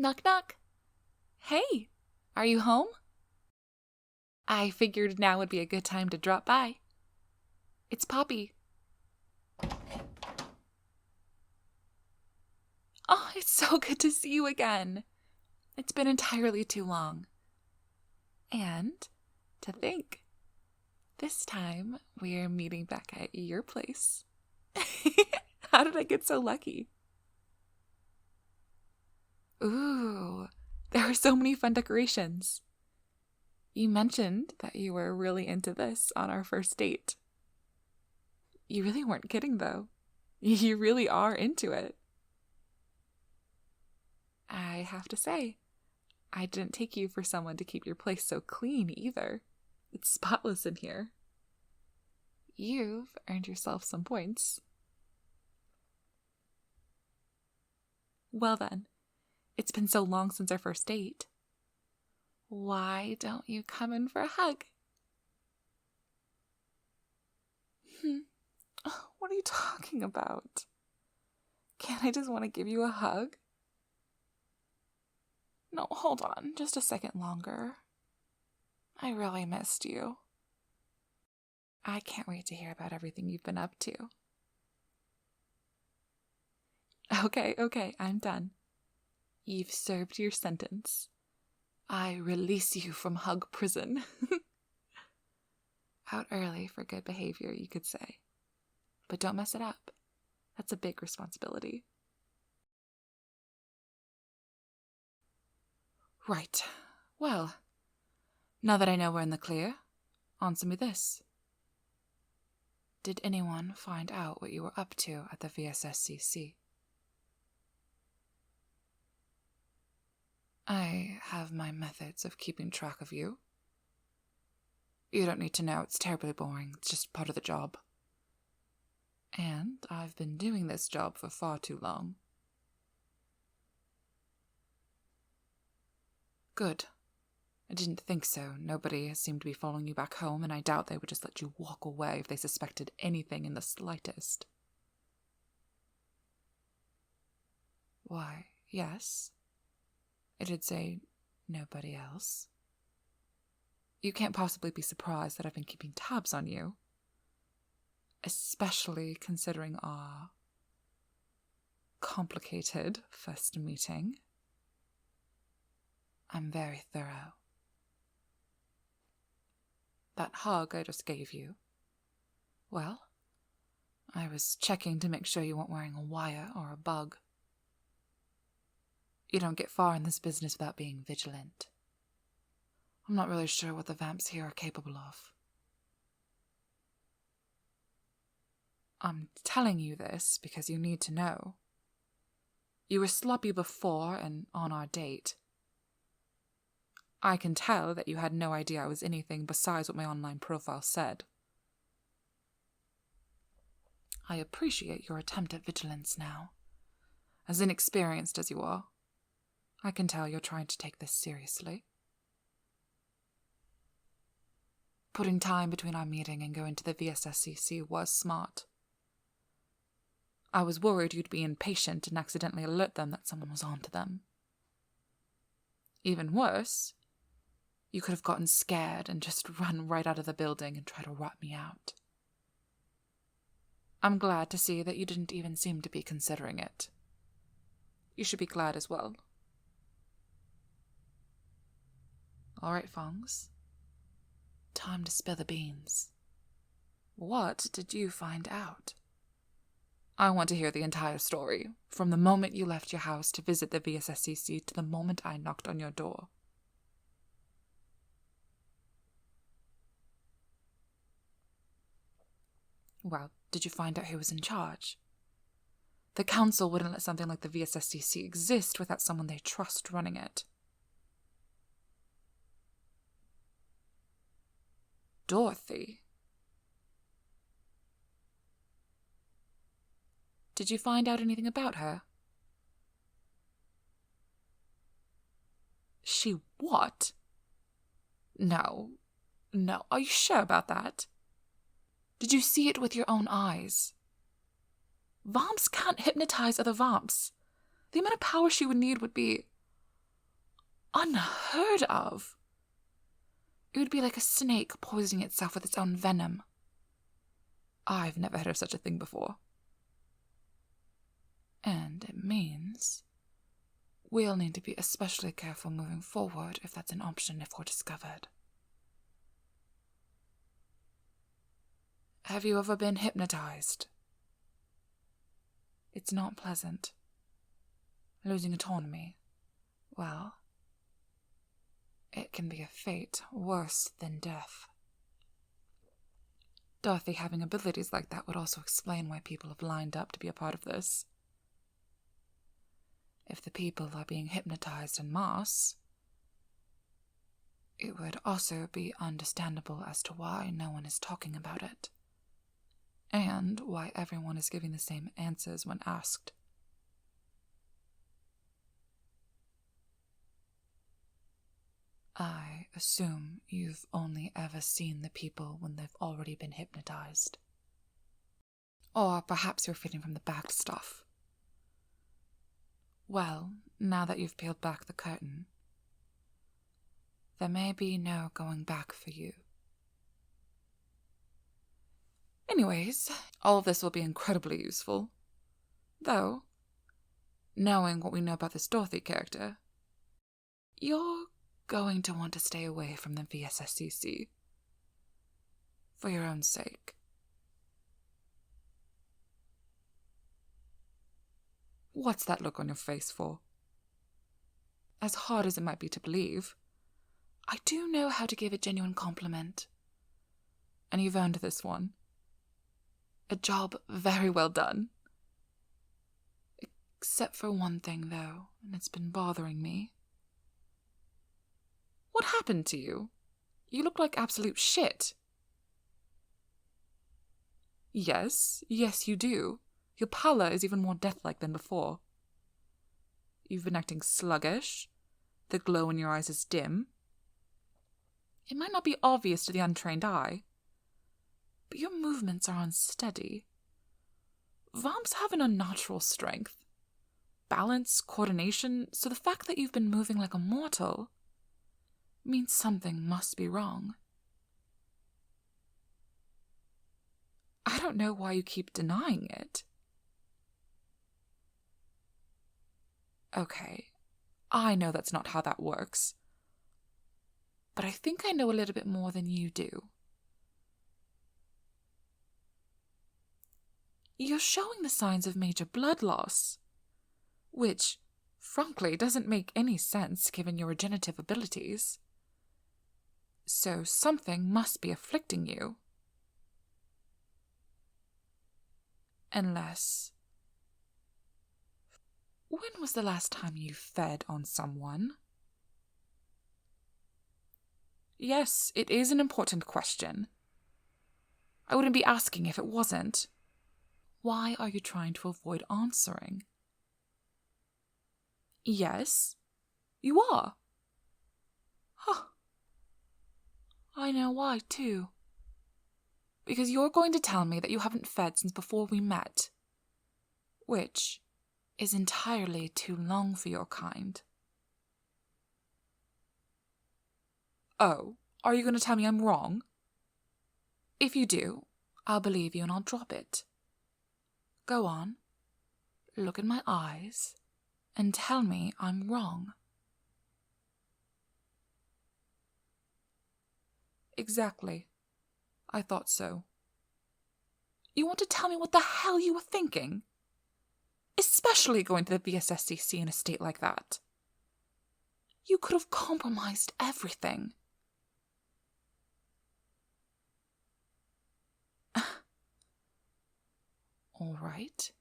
Knock knock. Hey, are you home? I figured now would be a good time to drop by. It's Poppy. Oh, it's so good to see you again. It's been entirely too long. And to think, this time we're meeting back at your place. How did I get so lucky? Ooh, there are so many fun decorations. You mentioned that you were really into this on our first date. You really weren't kidding, though. You really are into it. I have to say, I didn't take you for someone to keep your place so clean either. It's spotless in here. You've earned yourself some points. Well then, it's been so long since our first date. Why don't you come in for a hug? What are you talking about? Can't I just want to give you a hug? No, hold on, just a second longer. I really missed you. I can't wait to hear about everything you've been up to. Okay, I'm done. You've served your sentence. I release you from hug prison. Out early for good behavior, you could say. But don't mess it up. That's a big responsibility. Right. Well, now that I know we're in the clear, answer me this. Did anyone find out what you were up to at the VSSCC? I have my methods of keeping track of you. You don't need to know, it's terribly boring, it's just part of the job. And I've been doing this job for far too long. Good. I didn't think so. Nobody seemed to be following you back home, and I doubt they would just let you walk away if they suspected anything in the slightest. Why, yes. I did say nobody else. You can't possibly be surprised that I've been keeping tabs on you. Especially considering our complicated first meeting. I'm very thorough. That hug I just gave you, well, I was checking to make sure you weren't wearing a wire or a bug. You don't get far in this business without being vigilant. I'm not really sure what the vamps here are capable of. I'm telling you this because you need to know. You were sloppy before and on our date. I can tell that you had no idea I was anything besides what my online profile said. I appreciate your attempt at vigilance now. As inexperienced as you are, I can tell you're trying to take this seriously. Putting time between our meeting and going to the VSSCC was smart. I was worried you'd be impatient and accidentally alert them that someone was on to them. Even worse, you could have gotten scared and just run right out of the building and try to rat me out. I'm glad to see that you didn't even seem to be considering it. You should be glad as well. All right, Fangs. Time to spill the beans. What did you find out? I want to hear the entire story, from the moment you left your house to visit the VSSCC to the moment I knocked on your door. Well, did you find out who was in charge? The council wouldn't let something like the VSSCC exist without someone they trust running it. Dorothy? Did you find out anything about her? She what? No. Are you sure about that? Did you see it with your own eyes? Vamps can't hypnotize other vamps. The amount of power she would need would be... Unheard of. It would be like a snake poisoning itself with its own venom. I've never heard of such a thing before. And it means we'll need to be especially careful moving forward if that's an option if we're discovered. Have you ever been hypnotized? It's not pleasant. Losing autonomy, well, it can be a fate worse than death. Dorothy having abilities like that would also explain why people have lined up to be a part of this. If the people are being hypnotized en masse, it would also be understandable as to why no one is talking about it, and why everyone is giving the same answers when asked. I assume you've only ever seen the people when they've already been hypnotized. Or perhaps you're feeding from the bagged stuff. Well, now that you've peeled back the curtain, there may be no going back for you. Anyways, all of this will be incredibly useful. Though, knowing what we know about this Dorothy character, you're going to want to stay away from the VSSCC. For your own sake. What's that look on your face for? As hard as it might be to believe, I do know how to give a genuine compliment. And you've earned this one. A job very well done. Except for one thing, though, and it's been bothering me. What happened to you? You look like absolute shit. Yes, you do. Your pallor is even more death-like than before. You've been acting sluggish. The glow in your eyes is dim. It might not be obvious to the untrained eye, but your movements are unsteady. Vamps have an unnatural strength, balance, coordination, so the fact that you've been moving like a mortal means something must be wrong. I don't know why you keep denying it. Okay, I know that's not how that works, but I think I know a little bit more than you do. You're showing the signs of major blood loss, which, frankly, doesn't make any sense given your regenerative abilities. So something must be afflicting you. Unless... When was the last time you fed on someone? Yes, it is an important question. I wouldn't be asking if it wasn't. Why are you trying to avoid answering? Yes, you are. Huh. I know why, too. Because you're going to tell me that you haven't fed since before we met. Which is entirely too long for your kind. Oh, are you going to tell me I'm wrong? If you do, I'll believe you and I'll drop it. Go on, look in my eyes, and tell me I'm wrong. Exactly. I thought so. You want to tell me what the hell you were thinking? Especially going to the VSSCC in a state like that. You could have compromised everything. All right.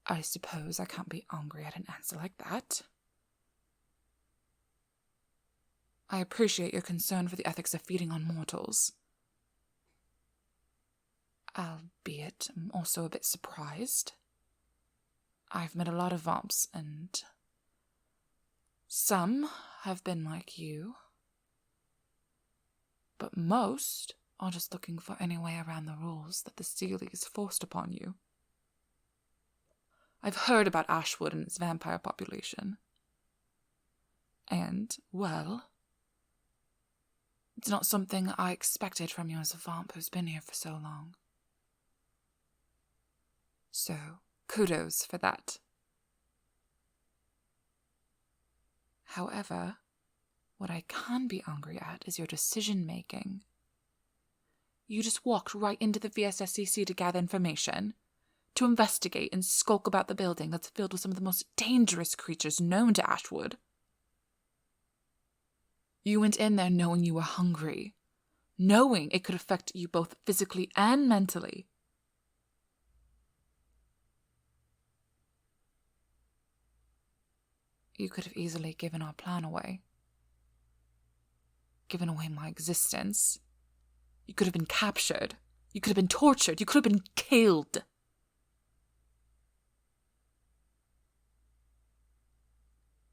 I suppose I can't be angry at an answer like that. I appreciate your concern for the ethics of feeding on mortals. Albeit, I'm also a bit surprised. I've met a lot of vamps, and some have been like you. But most are just looking for any way around the rules that the Sealies forced upon you. I've heard about Ashwood and its vampire population. And, well, it's not something I expected from you as a vamp who's been here for so long. So, kudos for that. However, what I can be angry at is your decision-making. You just walked right into the VSSCC to gather information, to investigate and skulk about the building that's filled with some of the most dangerous creatures known to Ashwood. You went in there knowing you were hungry, knowing it could affect you both physically and mentally. You could have easily given our plan away. Given away my existence. You could have been captured. You could have been tortured. You could have been killed.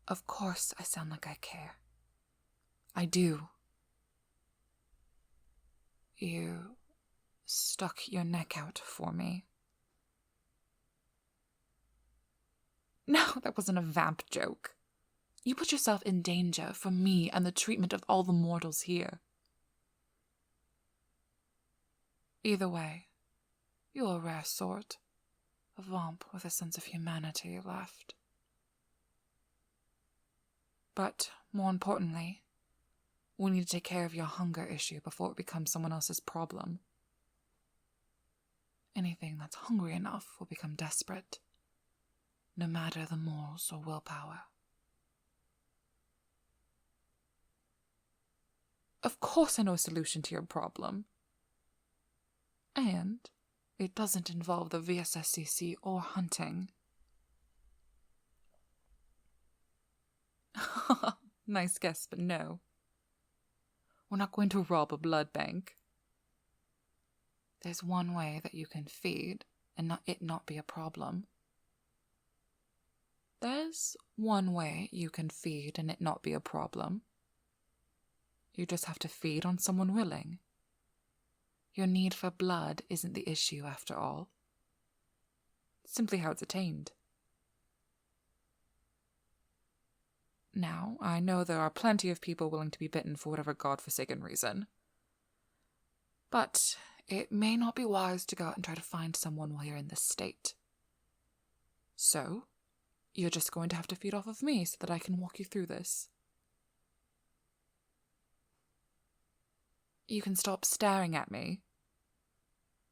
Of course I sound like I care. I do. You stuck your neck out for me. No, that wasn't a vamp joke. You put yourself in danger for me and the treatment of all the mortals here. Either way, you're a rare sort. A vamp with a sense of humanity left. But, more importantly, we need to take care of your hunger issue before it becomes someone else's problem. Anything that's hungry enough will become desperate, no matter the morals or willpower. Of course I know a solution to your problem. And it doesn't involve the VSSCC or hunting. Nice guess, but no. We're not going to rob a blood bank. There's one way that you can feed and it not be a problem. There's one way you can feed and it not be a problem. You just have to feed on someone willing. Your need for blood isn't the issue after all. It's simply how it's attained. Now, I know there are plenty of people willing to be bitten for whatever godforsaken reason. But it may not be wise to go out and try to find someone while you're in this state. So, you're just going to have to feed off of me so that I can walk you through this. You can stop staring at me.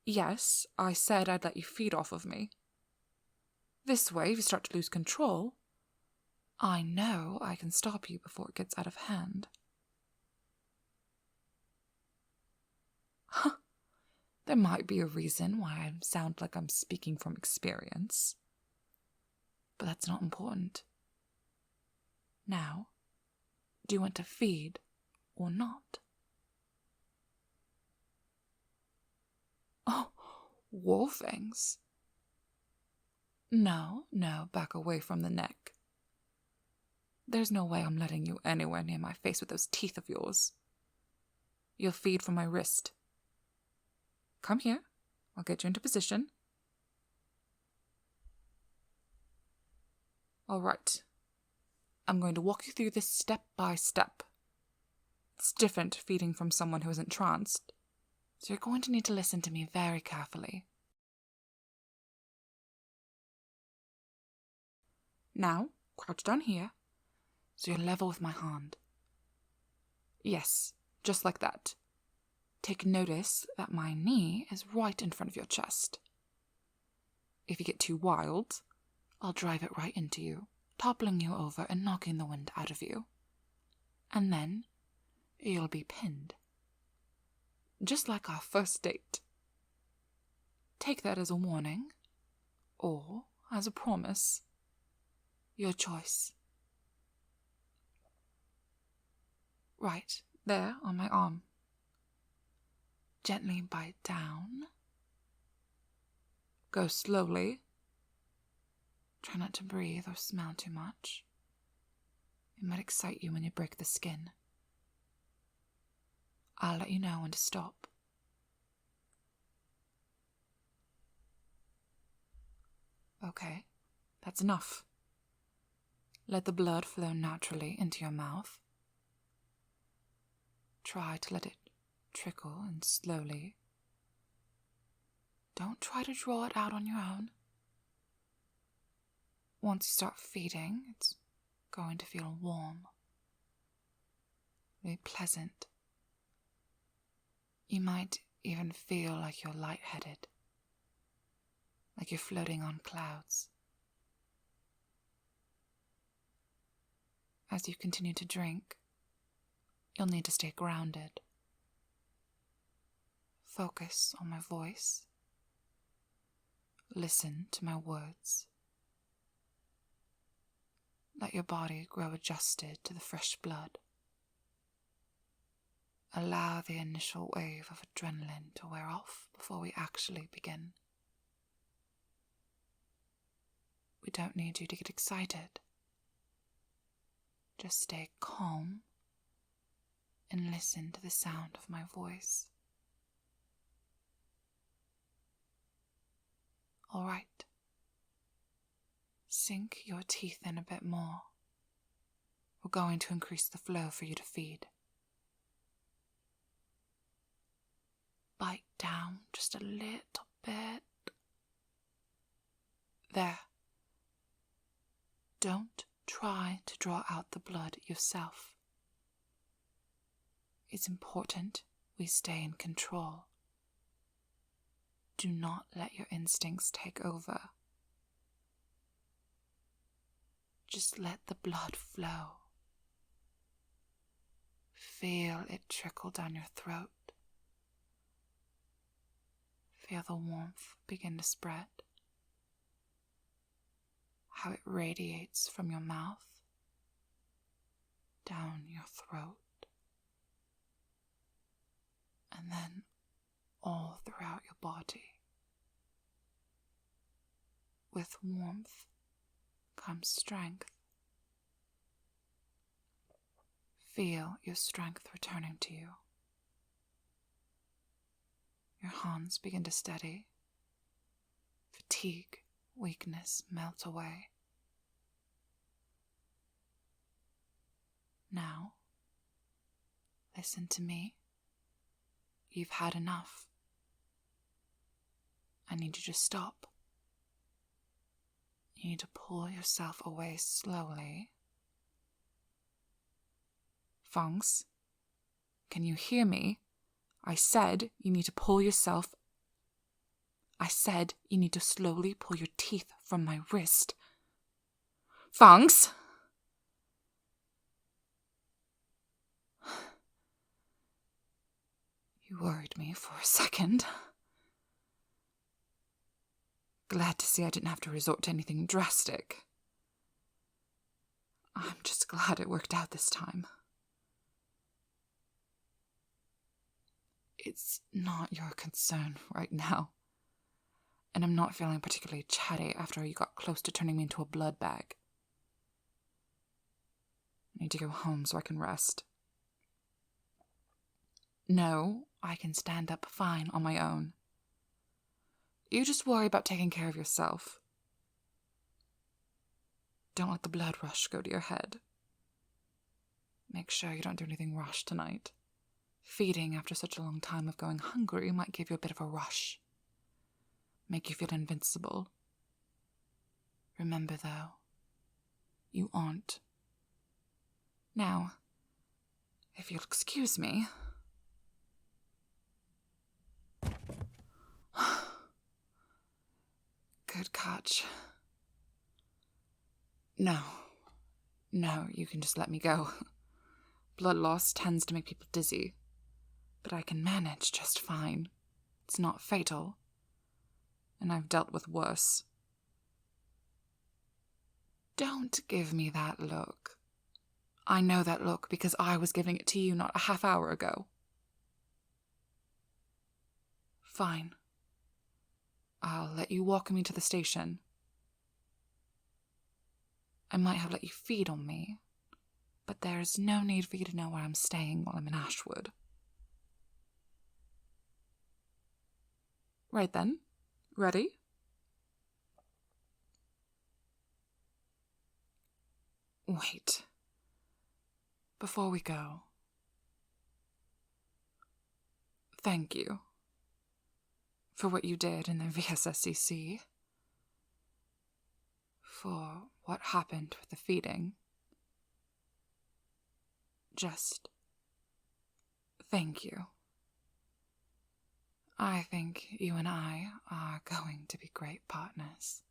Yes, I said I'd let you feed off of me. This way, if you start to lose control, I know I can stop you before it gets out of hand. There might be a reason why I sound like I'm speaking from experience. But that's not important. Now, do you want to feed or not? Oh, Fangs. No, back away from the neck. There's no way I'm letting you anywhere near my face with those teeth of yours. You'll feed from my wrist. Come here. I'll get you into position. All right. I'm going to walk you through this step by step. It's different feeding from someone who isn't tranced, so you're going to need to listen to me very carefully. Now, crouch down here, so you're level with my hand. Yes, just like that. Take notice that my knee is right in front of your chest. If you get too wild, I'll drive it right into you, toppling you over and knocking the wind out of you. And then, you'll be pinned. Just like our first date. Take that as a warning, or as a promise. Your choice. Right, there on my arm. Gently bite down. Go slowly. Try not to breathe or smell too much. It might excite you when you break the skin. I'll let you know when to stop. Okay, that's enough. Let the blood flow naturally into your mouth. Try to let it trickle in slowly. Don't try to draw it out on your own. Once you start feeding, it's going to feel warm. Very pleasant. You might even feel like you're lightheaded, like you're floating on clouds. As you continue to drink, you'll need to stay grounded. Focus on my voice. Listen to my words. Let your body grow adjusted to the fresh blood. Allow the initial wave of adrenaline to wear off before we actually begin. We don't need you to get excited. Just stay calm and listen to the sound of my voice. All right. Sink your teeth in a bit more. We're going to increase the flow for you to feed. Bite down just a little bit. There. Don't try to draw out the blood yourself. It's important we stay in control. Do not let your instincts take over. Just let the blood flow. Feel it trickle down your throat. Feel the warmth begin to spread. How it radiates from your mouth down your throat, and then all throughout your body. With warmth comes strength. Feel your strength returning to you. Your hands begin to steady. Fatigue, weakness melt away. Now, listen to me. You've had enough. I need you to stop. You need to pull yourself away slowly. Fangs, can you hear me? I said you need to pull yourself. I said you need to slowly pull your teeth from my wrist. Fangs! You worried me for a second. Glad to see I didn't have to resort to anything drastic. I'm just glad it worked out this time. It's not your concern right now. And I'm not feeling particularly chatty after you got close to turning me into a blood bag. I need to go home so I can rest. No, I can stand up fine on my own. You just worry about taking care of yourself. Don't let the blood rush go to your head. Make sure you don't do anything rash tonight. Feeding after such a long time of going hungry might give you a bit of a rush. Make you feel invincible. Remember, though, you aren't. Now, if you'll excuse me. Good catch. No, you can just let me go. Blood loss tends to make people dizzy, but I can manage just fine. It's not fatal, and I've dealt with worse. Don't give me that look. I know that look because I was giving it to you not a half hour ago. Fine. I'll let you walk me to the station. I might have let you feed on me, but there's no need for you to know where I'm staying while I'm in Ashwood. Right then. Ready? Wait. Before we go, thank you for what you did in the VSSCC, for what happened with the feeding. Just thank you. I think you and I are going to be great partners.